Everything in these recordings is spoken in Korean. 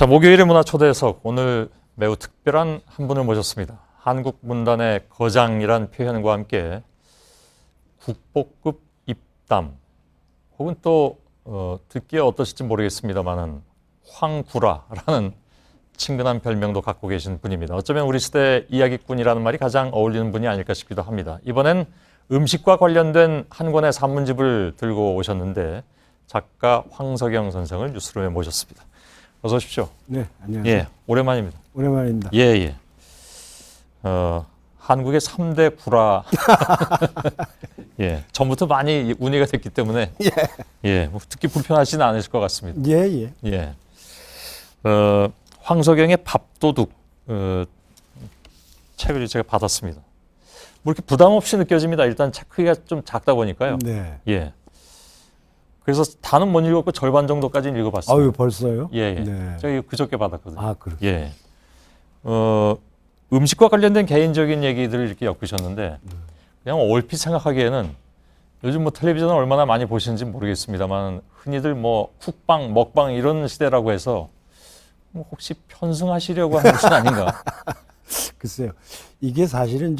자, 목요일의 문화 초대석, 오늘 매우 특별한 한 분을 모셨습니다. 한국 문단의 거장이란 표현과 함께 국보급 입담, 혹은 또 듣기에 어떠실지 모르겠습니다만은 황구라라는 친근한 별명도 갖고 계신 분입니다. 어쩌면 우리 시대 이야기꾼이라는 말이 가장 어울리는 분이 아닐까 싶기도 합니다. 이번엔 음식과 관련된 한 권의 산문집을 들고 오셨는데 작가 황석영 선생을 뉴스룸에 모셨습니다. 어서 오십시오. 네, 안녕하세요. 예, 오랜만입니다. 오랜만입니다. 예, 예. 한국의 3대 구라. 예, 전부터 많이 운이가 됐기 때문에 예, 뭐 듣기 불편하지는 않으실 것 같습니다. 예, 예. 예. 황석영의 밥도둑 책을 제가 받았습니다. 뭐 이렇게 부담 없이 느껴집니다. 일단 책 크기가 좀 작다 보니까요. 네. 예. 그래서 다는 못 읽었고 절반 정도까지는 읽어봤습니다. 아유, 벌써요? 예, 예. 네. 저희 그저께 받았거든요. 아, 그렇죠. 예. 음식과 관련된 개인적인 얘기들을 이렇게 엮으셨는데 그냥 얼핏 생각하기에는 요즘 뭐 텔레비전을 얼마나 많이 보시는지 모르겠습니다만 흔히들 뭐 쿡방, 먹방 이런 시대라고 해서 뭐 혹시 편승하시려고 하는 것은 아닌가? 글쎄요. 이게 사실은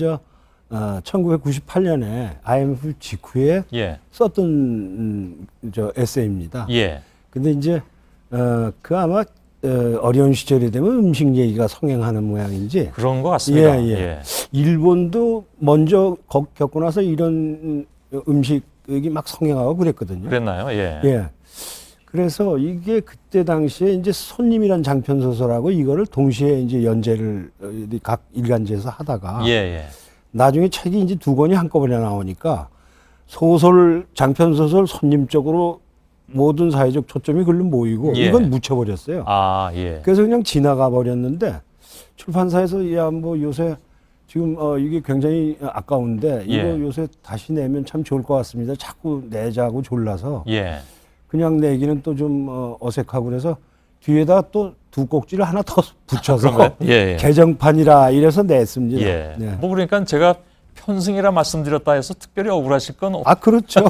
1998년에 IMF 직후에 예. 썼던 에세이입니다. 예. 근데 이제 그 아마 어려운 시절이 되면 음식 얘기가 성행하는 모양인지 그런 것 같습니다. 예, 예. 일본도 먼저 겪고 나서 이런 음식이 막 성행하고 그랬거든요. 그랬나요? 예. 예. 그래서 이게 그때 당시에 이제 손님이란 장편 소설하고 이거를 동시에 이제 연재를 각 일간지에서 하다가 예, 예. 나중에 책이 이제 두 권이 한꺼번에 나오니까 소설, 장편 소설 손님 쪽으로 모든 사회적 초점이 글로 모이고 예. 이건 묻혀버렸어요. 아, 예. 그래서 그냥 지나가 버렸는데 출판사에서 야, 뭐 요새 지금 이게 굉장히 아까운데 이거 예. 요새 다시 내면 참 좋을 것 같습니다. 자꾸 내자고 졸라서 예. 그냥 내기는 또 좀 어색하고 그래서 뒤에다 또 두 꼭지를 하나 더 붙여서 그런가요? 예, 예. 개정판이라 이래서 냈습니다. 예. 네. 뭐 그러니까 제가 편승이라 말씀드렸다 해서 특별히 억울하실 건 아, 그렇죠.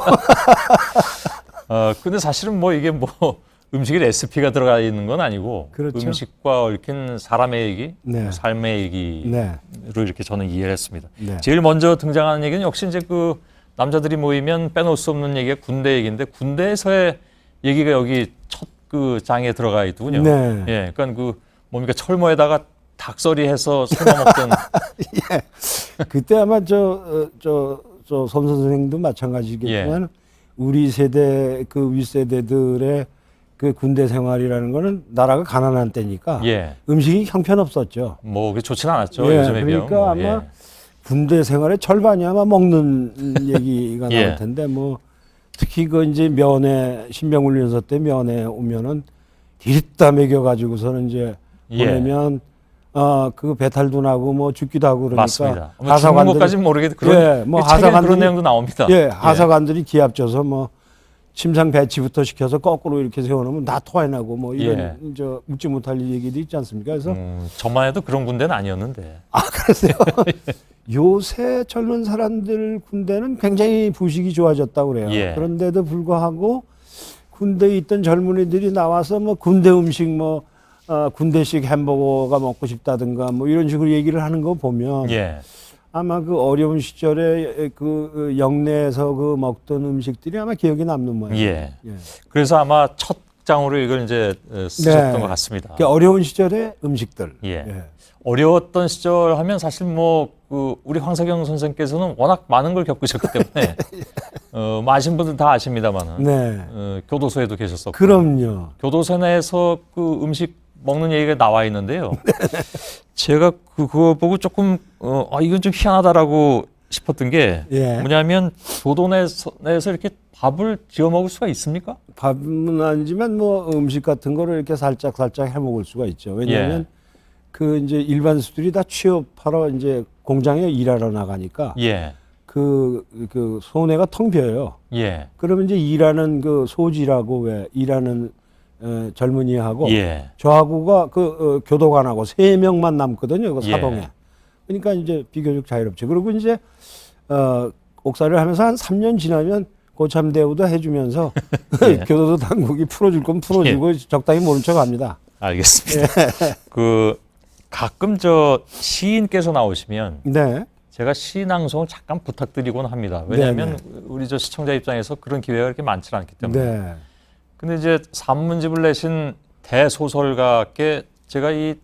근데 사실은 뭐 이게 뭐 음식에 레시피가 들어가 있는 건 아니고 그렇죠. 음식과 얽힌 사람의 얘기, 네. 삶의 얘기로 네. 이렇게 저는 이해를 했습니다. 네. 제일 먼저 등장하는 얘기는 역시 이제 그 남자들이 모이면 빼놓을 수 없는 얘기가 군대 얘기인데 군대에서의 얘기가 여기 첫 그 장에 들어가 있더군요. 네. 예, 그러니까 그 뭡니까 철모에다가 닭서리 해서 삶아 먹던. 예. 그때 아마 손 선생도 마찬가지겠지만 우리 세대 그 윗세대들의 그 군대 생활이라는 거는 나라가 가난한 때니까 예. 음식이 형편없었죠. 뭐 그게 좋지는 않았죠. 예, 요즘에 비하면. 그러니까 뭐, 아마 예. 군대 생활의 절반이 아마 먹는 얘기가 예. 나올 텐데 뭐 특히 그 이제 면회 신병훈련소 때 면회 오면은 디립다 먹여가지고서는 이제 예. 보내면 그 배탈도 나고 뭐 죽기도 하고 그러니까 맞습니다. 뭐 죽는 것까지는 모르겠는데 그런 예, 뭐 책에 하사관들이 그런 내용도 나옵니다. 예, 하사관들이 기합줘서 뭐 침상 배치부터 시켜서 거꾸로 이렇게 세워놓으면 다 토해 나고 뭐 이런 예. 웃지 못할 얘기도 있지 않습니까? 그래서 저만 해도 그런 군대는 아니었는데. 아, 그러세요? 요새 젊은 사람들 군대는 굉장히 부식이 좋아졌다고 그래요. 예. 그런데도 불구하고 군대에 있던 젊은이들이 나와서 뭐 군대 음식 뭐 군대식 햄버거가 먹고 싶다든가 뭐 이런 식으로 얘기를 하는 거 보면 예. 아마 그 어려운 시절에 그 영내에서 그 먹던 음식들이 아마 기억에 남는 모양이에요. 예. 예. 그래서 아마 첫 장으로 이걸 이제 쓰셨던 네. 것 같습니다. 그러니까 어려운 시절의 음식들. 예. 예. 어려웠던 시절 하면 사실 뭐 그 우리 황석영 선생께서는 워낙 많은 걸 겪으셨기 때문에 뭐 아신 분들 다 아십니다만은 네. 교도소에도 계셨었고 그럼요. 교도소 내에서 그 음식 먹는 얘기가 나와 있는데요. 제가 그거 보고 조금 이건 좀 희한하다라고 싶었던 게 예. 뭐냐면 교도 내에서 이렇게 밥을 지어 먹을 수가 있습니까? 밥은 아니지만 뭐 음식 같은 거를 이렇게 살짝 해 먹을 수가 있죠. 왜냐하면 예. 그 이제 일반수들이 다 취업하러 이제 공장에 일하러 나가니까 예. 그 소내가 텅 비어요. 예. 그러면 이제 일하는 그 소지라고 왜 일하는 젊은이하고 예. 저하고가 교도관하고 3명만 남거든요. 그 예. 사동에. 그러니까 이제 비교적 자유롭죠. 그리고 이제 옥살이를 하면서 한 3년 지나면 고참 대우도 해주면서 예. 교도소 당국이 풀어줄 건 풀어주고 적당히 모른 척합니다. 알겠습니다. 그 가끔 저 시인께서 나오시면 네. 제가 시 낭송을 잠깐 부탁드리곤 합니다. 왜냐하면 우리 저 시청자 입장에서 그런 기회가 그렇게 많지 않기 때문에. 네. 근데 이제 산문집을 내신 대소설가께 제가 이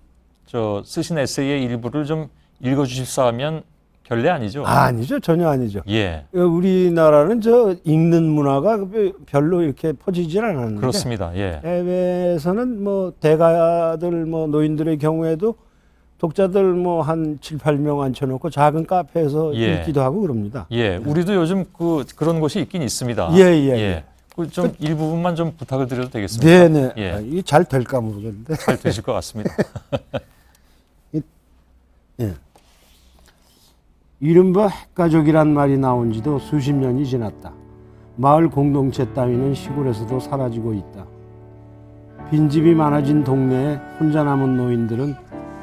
저 쓰신 에세이의 일부를 좀 읽어주십사 하면 결례 아니죠? 아니죠. 전혀 아니죠. 예, 우리나라는 저 읽는 문화가 별로 이렇게 퍼지질 않았는데 그렇습니다. 예, 해외에서는 뭐 대가들 뭐 노인들의 경우에도 독자들 뭐 한 7, 8명 앉혀놓고 작은 카페에서 예. 읽기도 하고 그럽니다. 예, 우리도 요즘 그런 곳이 있긴 있습니다. 예. 그 좀 일부분만 좀 부탁을 드려도 되겠습니까? 네네. 예. 이게 잘 될까 모르겠는데. 잘 되실 것 같습니다. 예. 이른바 핵가족이란 말이 나온 지도 수십 년이 지났다. 마을 공동체 따위는 시골에서도 사라지고 있다. 빈집이 많아진 동네에 혼자 남은 노인들은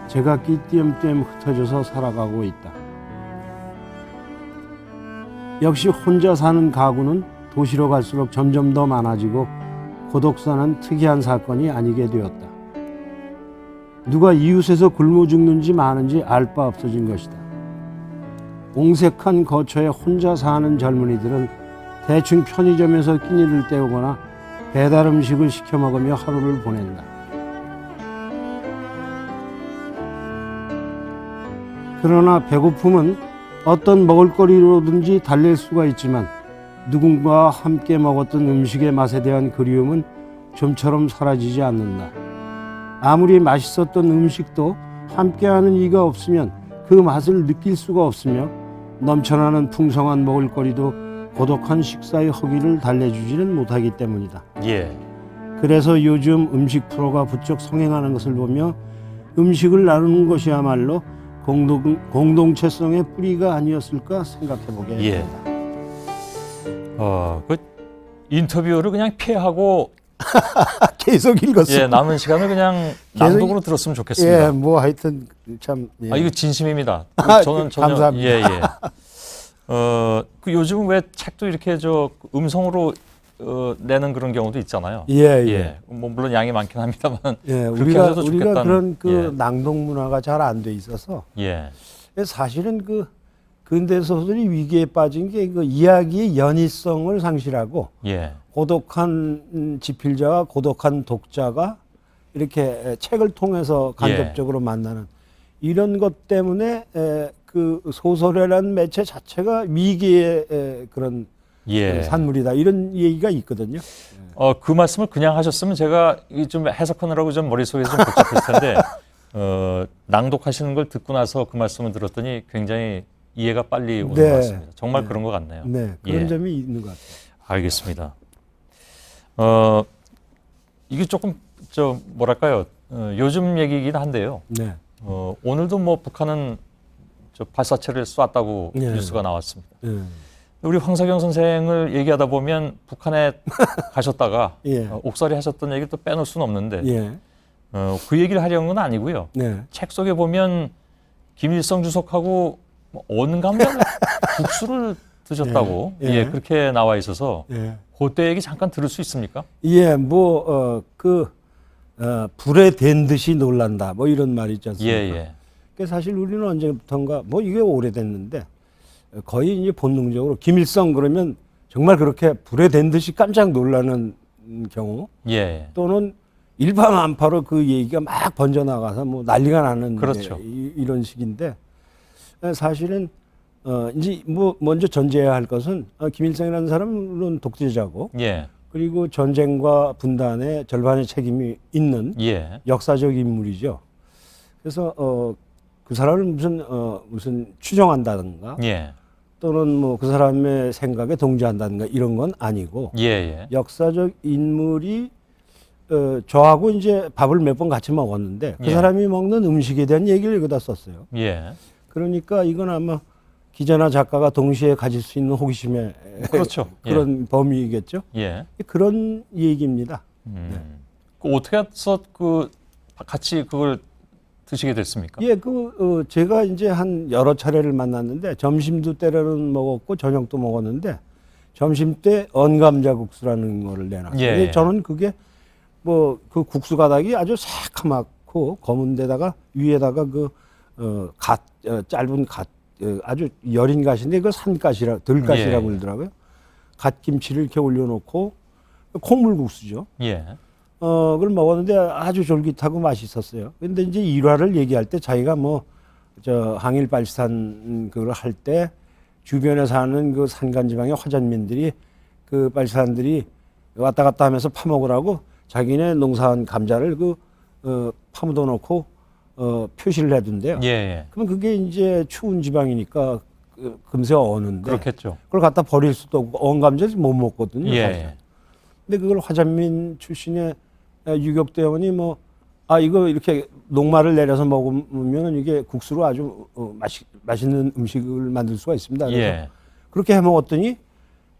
제각기 띄엄띄엄 흩어져서 살아가고 있다. 역시 혼자 사는 가구는 도시로 갈수록 점점 더 많아지고 고독사는 특이한 사건이 아니게 되었다. 누가 이웃에서 굶어 죽는지 마는지 알 바 없어진 것이다. 옹색한 거처에 혼자 사는 젊은이들은 대충 편의점에서 끼니를 때우거나 배달 음식을 시켜 먹으며 하루를 보낸다. 그러나 배고픔은 어떤 먹을거리로든지 달랠 수가 있지만 누군가와 함께 먹었던 음식의 맛에 대한 그리움은 좀처럼 사라지지 않는다. 아무리 맛있었던 음식도 함께하는 이가 없으면 그 맛을 느낄 수가 없으며 넘쳐나는 풍성한 먹을거리도 고독한 식사의 허기를 달래주지는 못하기 때문이다. 예, 그래서 요즘 음식 프로가 부쩍 성행하는 것을 보며 음식을 나누는 것이야말로 공동체성의 뿌리가 아니었을까 생각해보게 예. 됩니다. 그 인터뷰를 그냥 피하고 계속 읽었어요. 예, 남은 시간을 그냥 계속 낭독으로 들었으면 좋겠습니다. 예, 뭐 하여튼 참. 예. 아, 이거 진심입니다. 저는 전혀 감사합니다. 예. 그 요즘 왜 책도 이렇게 저 음성으로 내는 그런 경우도 있잖아요. 예. 뭐 물론 양이 많긴 합니다만. 예, 그렇게 해도 좋겠다는, 우리가 그런 그 예. 낭독 문화가 잘 안 돼 있어서 예. 사실은 그 근대 소설이 위기에 빠진 게 그 이야기의 연의성을 상실하고 예. 고독한 지필자와 고독한 독자가 이렇게 책을 통해서 간접적으로 만나는 이런 것 때문에 그 소설이라는 매체 자체가 위기의 그런 예. 산물이다 이런 얘기가 있거든요. 그 말씀을 그냥 하셨으면 제가 이좀 해석하느라고 좀 머릿속에서 좀 복잡했을 텐데 낭독하시는 걸 듣고 나서 그 말씀을 들었더니 굉장히 이해가 빨리 오는 것 같습니다. 정말 그런 것 같네요. 네, 그런 예. 점이 있는 것 같아요. 알겠습니다. 이게 조금 저 뭐랄까요? 요즘 얘기이긴 한데요. 네. 오늘도 뭐 북한은 저 발사체를 쐈다고 네. 뉴스가 나왔습니다. 네. 우리 황석영 선생을 얘기하다 보면 북한에 가셨다가 예. 옥살이 하셨던 얘기를 또 빼놓을 수는 없는데 예. 그 얘기를 하려는 건 아니고요. 네. 책 속에 보면 김일성 주석하고 뭐 어는가면 국수를 드셨다고 예. 예, 그렇게 나와 있어서 예. 그때 얘기 잠깐 들을 수 있습니까? 예, 불에 댄 듯이 놀란다. 뭐 이런 말이 있지 않습니까? 예. 그 사실 우리는 언제부턴가 뭐 이게 오래됐는데 거의 이제 본능적으로 김일성 그러면 정말 그렇게 불에 댄 듯이 깜짝 놀라는 경우 예. 또는 일파만파로 그 얘기가 막 번져나가서 뭐 난리가 나는 그렇죠. 이런 식인데 사실은 이제 뭐 먼저 전제해야 할 것은 김일성이라는 사람은 독재자고 예. 그리고 전쟁과 분단의 절반의 책임이 있는 예. 역사적 인물이죠. 그래서 그 사람을 무슨 추정한다든가 예. 또는 뭐 그 사람의 생각에 동조한다든가 이런 건 아니고 예. 역사적 인물이 저하고 이제 밥을 몇 번 같이 먹었는데 그 예. 사람이 먹는 음식에 대한 얘기를 여기다 썼어요. 예. 그러니까 이건 아마 기자나 작가가 동시에 가질 수 있는 호기심의 그렇죠. 그런 범위이겠죠. 예. 그런 얘기입니다. 그 어떻게 해서 그 같이 그걸 드시게 됐습니까? 예, 제가 이제 한 여러 차례를 만났는데 점심도 때로는 먹었고 저녁도 먹었는데 점심 때 언감자국수라는 거를 내놨어요. 예. 근데 저는 그게 뭐 그 국수 가닥이 아주 새카맣고 검은 데다가 위에다가 짧은 갓 아주 여린 갓인데 그 산갓이라 들갓이라고 그러더라고요. 갓김치를 이렇게 올려놓고 콩물국수죠. 예. 그걸 먹었는데 아주 졸깃하고 맛있었어요. 근데 이제 일화를 얘기할 때 자기가 항일발산 그걸 할 때 주변에 사는 그 산간지방의 화전민들이 그 발산들이 왔다 갔다 하면서 파먹으라고 자기네 농사한 감자를 파묻어 놓고 표시를 해둔대요. 예. 그럼 그게 이제 추운 지방이니까 금세 어는데 그렇겠죠. 그걸 갖다 버릴 수도 없고 어은 감자를 못 먹거든요. 사실. 예. 근데 그걸 화전민 출신의 유격대원이 이거 이렇게 녹말을 내려서 먹으면 이게 국수로 아주 맛있는 음식을 만들 수가 있습니다. 그래서 예. 그렇게 해 먹었더니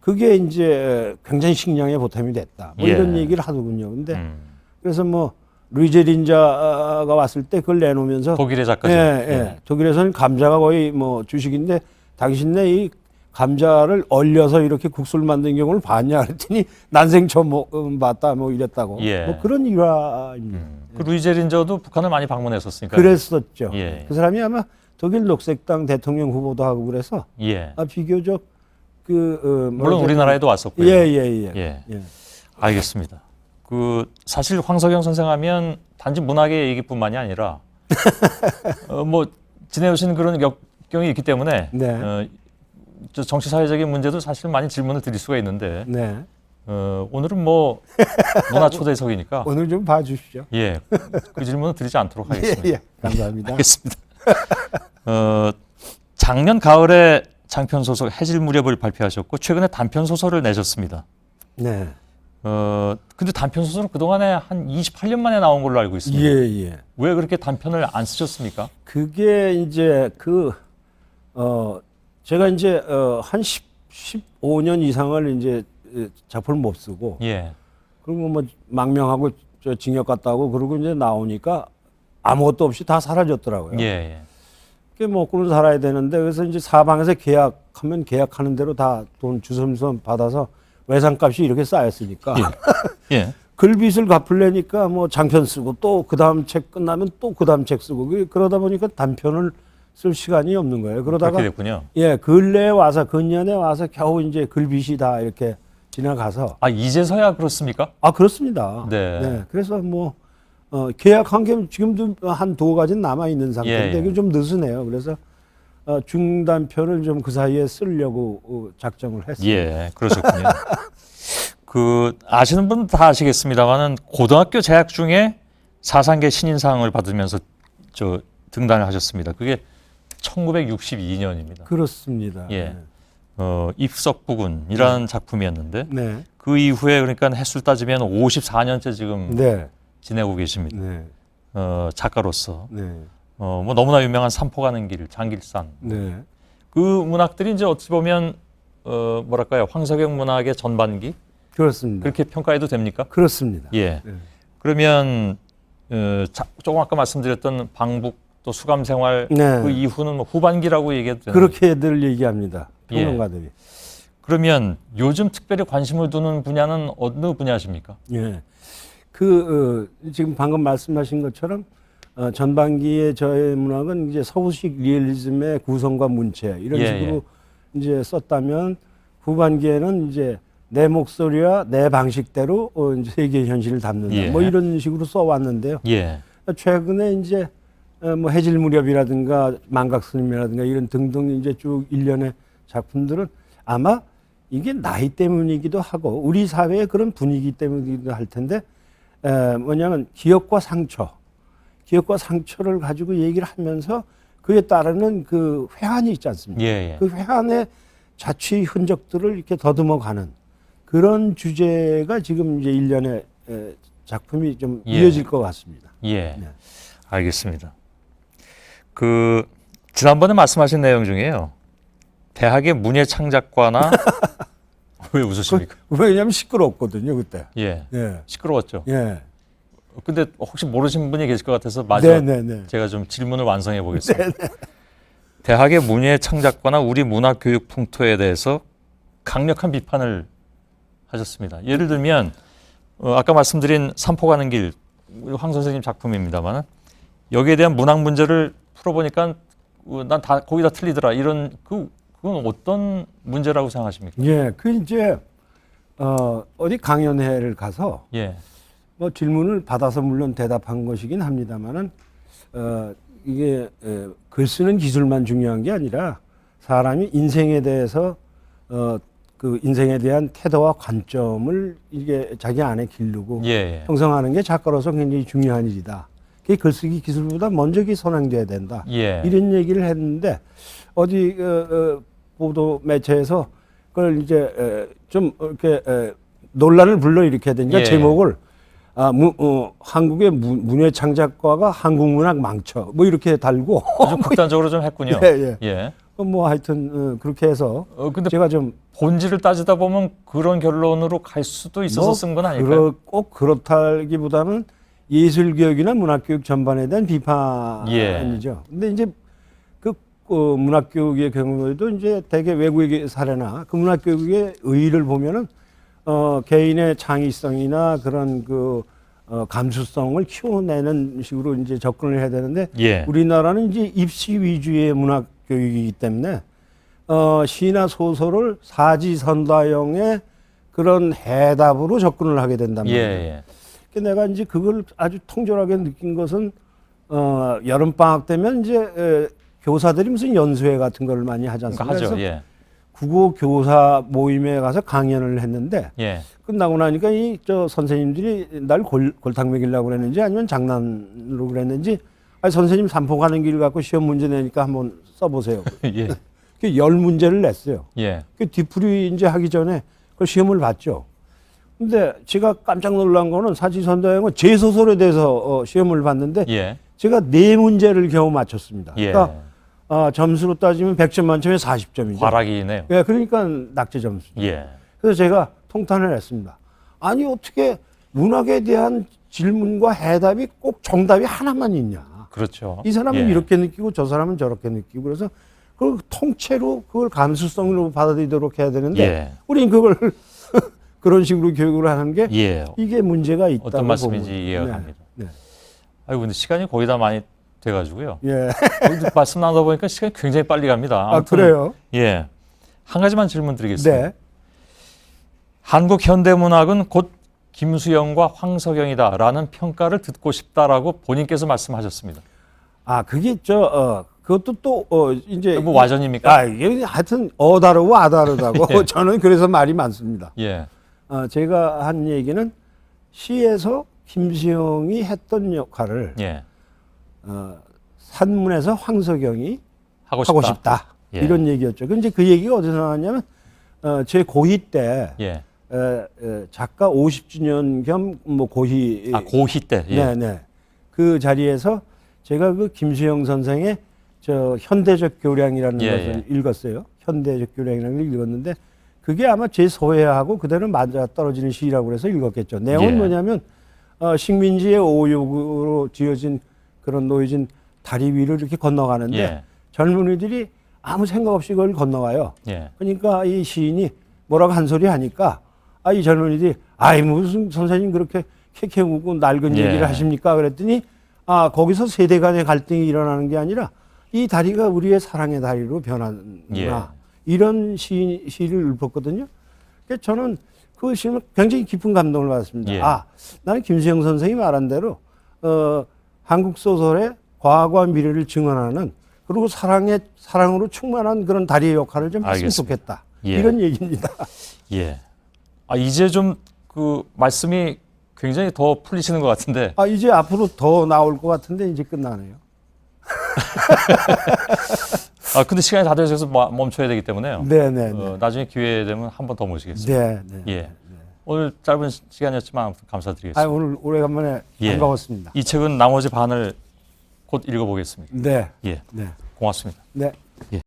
그게 이제 굉장히 식량에 보탬이 됐다. 예. 이런 얘기를 하더군요. 근데 그래서 루이제린자가 왔을 때 그걸 내놓으면서 독일의 작가죠. 예. 독일에서는 감자가 거의 주식인데 당신네 이 감자를 얼려서 이렇게 국수를 만든 경우를 봤냐 그랬더니 난생 처음 봤다 이랬다고. 예. 그런 일화입니다. 그 루이제린저도 북한을 많이 방문했었으니까. 그랬었죠. 예. 그 사람이 아마 독일 녹색당 대통령 후보도 하고 그래서 예. 비교적 물론 우리나라에도 왔었고요. 예. 알겠습니다. 사실 황석영 선생 하면 단지 문학의 얘기뿐만이 아니라 지내오신 그런 역경이 있기 때문에 네. 정치 사회적인 문제도 사실 많이 질문을 드릴 수가 있는데 네. 오늘은 문화 초대석이니까 오늘 좀 봐주시죠. 예, 그 질문을 드리지 않도록 하겠습니다. 예. 감사합니다. 알겠습니다. 작년 가을에 장편 소설 해질 무렵을 발표하셨고 최근에 단편 소설을 내셨습니다. 네. 근데 단편 소설은 그동안에 한 28년 만에 나온 걸로 알고 있습니다. 예. 왜 그렇게 단편을 안 쓰셨습니까? 그게 이제 제가 이제 한 15년 이상을 이제 작품을 못 쓰고 예. 그리고 망명하고 징역 갔다 오고 그러고 이제 나오니까 아무것도 없이 다 사라졌더라고요. 예. 그게 먹고는 살아야 되는데 그래서 이제 사방에서 계약하면 계약하는 대로 다 돈 주섬주섬 받아서 외상값이 이렇게 쌓였으니까 예. 글빚을 갚으려니까 장편 쓰고 또 그 다음 책 끝나면 또 그 다음 책 쓰고 그러다 보니까 단편을 쓸 시간이 없는 거예요. 그러다가 그렇게 됐군요. 근년에 와서 겨우 이제 글빚이 다 이렇게 지나가서 이제서야 그렇습니까? 그렇습니다. 네. 그래서 계약한 게 지금도 한 두어 가지는 남아 있는 상태인데 이게 좀 느슨해요. 그래서 중단편을 좀 그 사이에 쓰려고 작정을 했어요. 예, 그러셨군요. 아시는 분 다 아시겠습니다만은 고등학교 재학 중에 사상계 신인상을 받으면서 등단을 하셨습니다. 그게 1962년입니다. 그렇습니다. 예. 입석부군이라는 작품이었는데 네. 그 이후에 그러니까 횟수를 따지면 54년째 지금 네. 지내고 계십니다. 네. 작가로서. 네. 너무나 유명한 산포 가는 길, 장길산. 네. 그 문학들이 이제 어찌 보면 황석영 문학의 전반기 그렇습니다. 그렇게 평가해도 됩니까? 그렇습니다. 예. 네. 그러면 조금 아까 말씀드렸던 방북 또 수감 생활 네. 그 이후는 후반기라고 얘기해도 되나요? 그렇게들 얘기합니다. 평론가들이. 그러면 요즘 특별히 관심을 두는 분야는 어느 분야십니까? 예. 지금 방금 말씀하신 것처럼 전반기에 저의 문학은 이제 서구식 리얼리즘의 구성과 문체 이런 식으로 이제 썼다면 후반기에는 이제 내 목소리와 내 방식대로 이제 세계 현실을 담는다. 이런 식으로 써왔는데요. 최근에 이제 해질 무렵이라든가 망각스님이라든가 이런 등등 이제 쭉 일련의 작품들은 아마 이게 나이 때문이기도 하고 우리 사회의 그런 분위기 때문이기도 할 텐데 기억과 상처를 가지고 얘기를 하면서 그에 따르는 그 회한이 있지 않습니까? 그 회한의 자취 흔적들을 이렇게 더듬어가는 그런 주제가 지금 이제 일련의 작품이 좀 이어질 것 같습니다. 네. 알겠습니다. 지난번에 말씀하신 내용 중에요. 대학의 문예창작과나 왜 웃으십니까? 왜냐하면 시끄럽거든요 그때. 시끄러웠죠. 예. 근데 혹시 모르시는 분이 계실 것 같아서 제가 좀 질문을 완성해 보겠습니다. 대학의 문예창작과나 우리 문화교육 풍토에 대해서 강력한 비판을 하셨습니다. 예를 들면 아까 말씀드린 삼포 가는 길, 황 선생님 작품입니다만 여기에 대한 문학 문제를 풀어보니까 난 다 거의 다 틀리더라. 이런 그건 어떤 문제라고 생각하십니까? 예, 그 이제 어디 강연회를 가서 예, 뭐 질문을 받아서 물론 대답한 것이긴 합니다만은 이게 글 쓰는 기술만 중요한 게 아니라 사람이 인생에 대해서 그 인생에 대한 태도와 관점을 이게 자기 안에 기르고 예, 형성하는 게 작가로서 굉장히 중요한 일이다. 그게 글쓰기 기술보다 먼저 선행돼야 된다. 예, 이런 얘기를 했는데 어디 보도 매체에서 그걸 이제 좀 이렇게 논란을 불러일으켜야 되니까 예. 제목을 한국의 문예 창작과가 한국 문학 망쳐 뭐 이렇게 달고 좀 극단적으로 좀 했군요. 예, 예. 예. 뭐 하여튼 그렇게 해서 근데 제가 좀 본질을 따지다 보면 그런 결론으로 갈 수도 있어서 쓴 건 아닐까요? 꼭 그렇다기보다는 예술 교육이나 문학 교육 전반에 대한 비판이죠. 근데 이제 그 문학 교육의 경우에도 이제 대개 외국의 사례나 그 문학 교육의 의의를 보면은 개인의 창의성이나 그런 감수성을 키워내는 식으로 이제 접근을 해야 되는데 예. 우리나라는 이제 입시 위주의 문학 교육이기 때문에 시나 소설을 사지선다형의 그런 해답으로 접근을 하게 된단 예, 말이에요. 예. 내가 이제 그걸 아주 통절하게 느낀 것은 여름 방학 되면 이제 교사들이 무슨 연수회 같은 걸 많이 하지 않습니까? 그러니까 하죠. 그래서 예. 국어 교사 모임에 가서 강연을 했는데 예. 끝나고 나니까 선생님들이 날 골탕 먹이려고 그랬는지 아니면 장난으로 그랬는지 선생님 산포 가는 길 갖고 시험 문제 내니까 한번 써보세요. 예. 그 10문제를 냈어요. 예. 그 뒤풀이 이제 하기 전에 그 시험을 봤죠. 근데 제가 깜짝 놀란 거는 사지선다형은 제 소설에 대해서 시험을 봤는데 예. 제가 4문제를 겨우 맞췄습니다. 예. 그러니까 점수로 따지면 100점 만점에 40점이죠. 과락이네요. 예, 그러니까 낙제 점수. 예. 그래서 제가 통탄을 했습니다. 아니 어떻게 문학에 대한 질문과 해답이 꼭 정답이 하나만 있냐. 그렇죠. 이 사람은 예. 이렇게 느끼고 저 사람은 저렇게 느끼고 그래서 그걸 통째로 그걸 감수성으로 받아들이도록 해야 되는데 예. 우린 그걸 그런 식으로 교육을 하는 게 예. 이게 문제가 있다고 어떤 말씀인지 보면. 이해가 갑니다. 네. 아이고 근데 시간이 거의 다 많이 돼가지고요. 예. 말씀 나누다 보니까 시간이 굉장히 빨리 갑니다. 아무튼, 그래요? 예. 한 가지만 질문 드리겠습니다. 네. 한국 현대문학은 곧 김수영과 황석영이다라는 평가를 듣고 싶다라고 본인께서 말씀하셨습니다. 그게 그것도 또 이제 뭐 와전입니까? 이게 하여튼 다르고 다르다고 예. 저는 그래서 말이 많습니다. 예. 제가 한 얘기는 시에서 김수영이 했던 역할을 예. 산문에서 황석영이 하고 싶다. 예. 이런 얘기였죠. 근데 그 얘기가 어디서 나왔냐면 제 고2 때 예. 작가 50주년 겸 뭐 고희 고희 때. 예. 네네 그 자리에서 제가 그 김수영 선생의 현대적 교량이라는 예, 것을 읽었어요. 현대적 교량이라는 걸 읽었는데 그게 아마 제 소회하고 그대로 맞아 떨어지는 시라고 해서 읽었겠죠. 내용은 예. 뭐냐면 식민지의 오욕으로 지어진 그런 놓여진 다리 위를 이렇게 건너가는데 예. 젊은이들이 아무 생각 없이 그걸 건너가요. 예. 그러니까 이 시인이 뭐라고 한 소리 하니까 이 젊은이들이 무슨 선생님 그렇게 캐캐 웃고 낡은 예. 얘기를 하십니까? 그랬더니 거기서 세대 간의 갈등이 일어나는 게 아니라 이 다리가 우리의 사랑의 다리로 변하는구나. 예. 이런 시를 읊었거든요. 그래서 저는 그 시는 굉장히 깊은 감동을 받았습니다. 예. 나는 김수영 선생이 말한 대로 한국 소설의 과거와 미래를 증언하는 그리고 사랑으로 충만한 그런 다리의 역할을 좀 했으면 알겠습니다. 좋겠다. 예. 이런 얘기입니다. 예. 이제 좀 그 말씀이 굉장히 더 풀리시는 것 같은데. 이제 앞으로 더 나올 것 같은데 이제 끝나네요. 근데 시간이 다 돼서 멈춰야 되기 때문에요. 네네. 나중에 기회 되면 한 번 더 모시겠습니다. 네. 예. 오늘 짧은 시간이었지만 아무튼 감사드리겠습니다. 오늘 오래간만에 예. 반가웠습니다. 이 책은 나머지 반을 곧 읽어보겠습니다. 네. 예. 네. 고맙습니다. 네. 예.